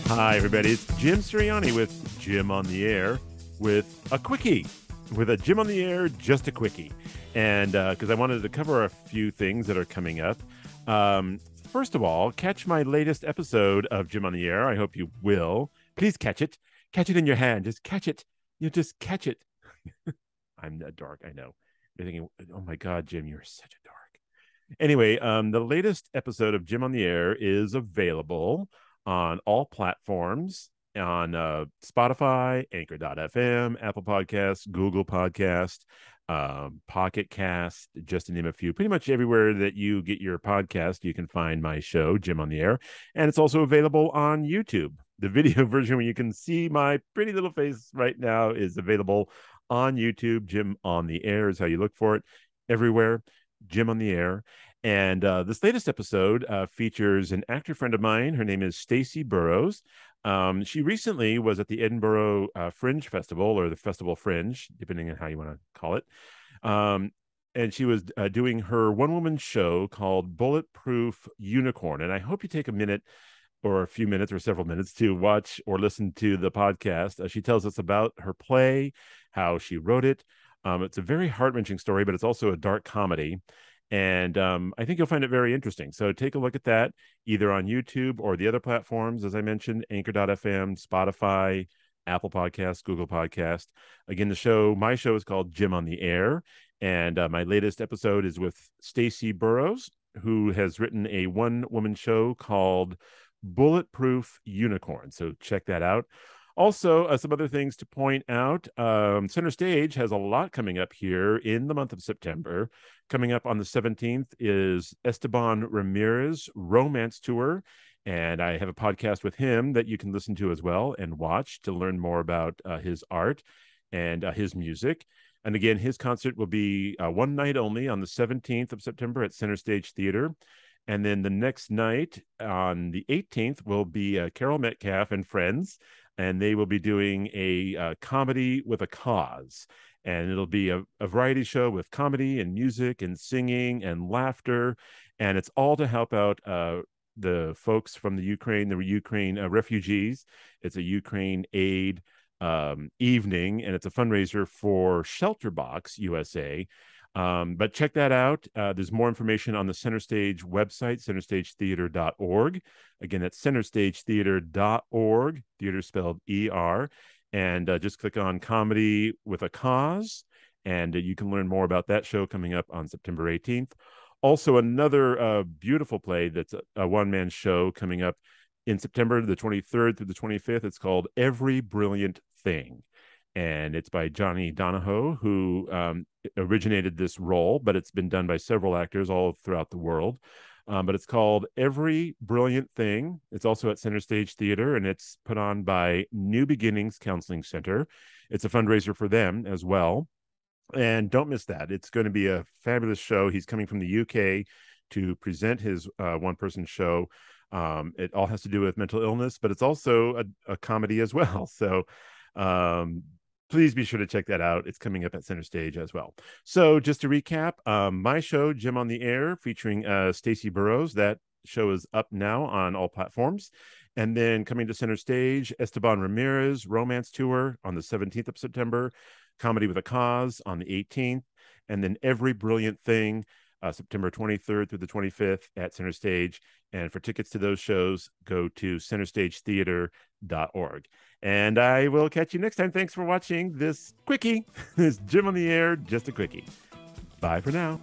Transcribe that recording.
Hi, everybody. It's Jim Sirianni with Jim on the Air with a quickie, with a Jim on the Air, just a quickie. And because I wanted to cover a few things that are coming up. First of all, catch my latest episode of Jim on the Air. I hope you will. Please catch it. Catch it in your hand. Just catch it. You just catch it. I'm that dark. I know. You're thinking, oh my God, Jim, you're such a dark. Anyway, the latest episode of Jim on the Air is available on all platforms on Spotify, Anchor.fm, Apple Podcasts, Google Podcast, Pocket Cast, just to name a few. Pretty much everywhere that you get your podcast, you can find my show, Jim on the Air. And it's also available on YouTube. The video version where you can see my pretty little face right now is available on YouTube. Jim on the Air is how you look for it everywhere. Jim on the Air. And this latest episode features an actor friend of mine. Her name is Stacey Burrows. She recently was at the Edinburgh Fringe Festival, or the Festival Fringe, depending on how you want to call it. And she was doing her one-woman show called Bulletproof Unicorn. And I hope you take a minute or a few minutes or several minutes to watch or listen to the podcast. She tells us about her play, how she wrote it. It's a very heart-wrenching story, but it's also a dark comedy. And I think you'll find it very interesting. So take a look at that either on YouTube or the other platforms, as I mentioned, Anchor.fm, Spotify, Apple Podcasts, Google Podcast. Again, my show is called Jim on the Air. And my latest episode is with Stacey Burrows, who has written a one-woman show called Bulletproof Unicorn. So check that out. Also, some other things to point out. Center Stage has a lot coming up here in the month of September. Coming up on the 17th is Esteban Ramirez Romance Tour. And I have a podcast with him that you can listen to as well and watch to learn more about his art and his music. And again, his concert will be one night only on the 17th of September at Center Stage Theater. And then the next night on the 18th will be Carol Metcalf and friends. And they will be doing a comedy with a cause. And it'll be a variety show with comedy and music and singing and laughter. And it's all to help out the folks from the Ukraine refugees. It's a Ukraine aid evening, and it's a fundraiser for Shelterbox USA. But check that out. There's more information on the Center Stage website, centerstagetheater.org. Again, that's centerstagetheater.org, theater spelled ER. And just click on Comedy with a Cause, and you can learn more about that show coming up on September 18th. Also, another beautiful play that's a one-man show coming up in September, the 23rd through the 25th. It's called Every Brilliant Thing. And it's by Johnny Donahoe, who originated this role, but it's been done by several actors all throughout the world. But it's called Every Brilliant Thing. It's also at Center Stage Theater, and it's put on by New Beginnings Counseling Center. It's a fundraiser for them as well. And don't miss that. It's going to be a fabulous show. He's coming from the UK to present his one-person show. It all has to do with mental illness, but it's also a comedy as well. So please be sure to check that out. It's coming up at Center Stage as well. So just to recap, my show, Jim on the Air, featuring Stacey Burrows, that show is up now on all platforms. And then coming to Center Stage, Esteban Ramirez Romance Tour on the 17th of September, Comedy with a Cause on the 18th, and then Every Brilliant Thing, September 23rd through the 25th at Center Stage. And for tickets to those shows, go to centerstagetheater.org. And I will catch you next time. Thanks for watching this quickie. This Jim on the Air, just a quickie. Bye for now.